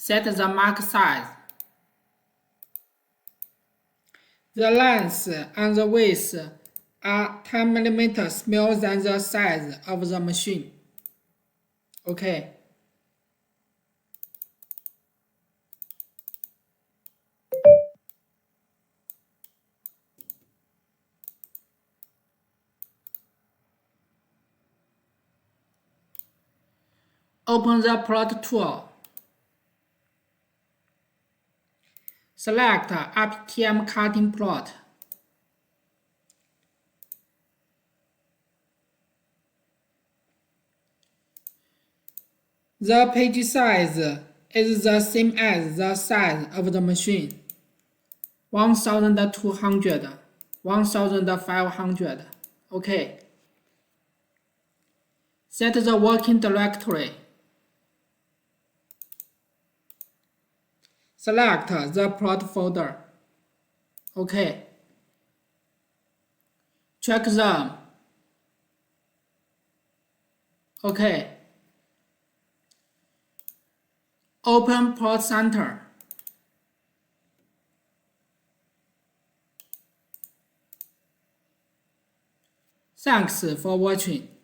Set the mark size. The length and the width are 10 mm smaller than the size of the machine. Okay. Open the plot tool. Select RPM cutting plot. The page size is the same as the size of the machine. 1200, 1500. Okay. Set the working directory. Select the plot folder. Okay. Check them. Okay. Open plot center. Thanks for watching.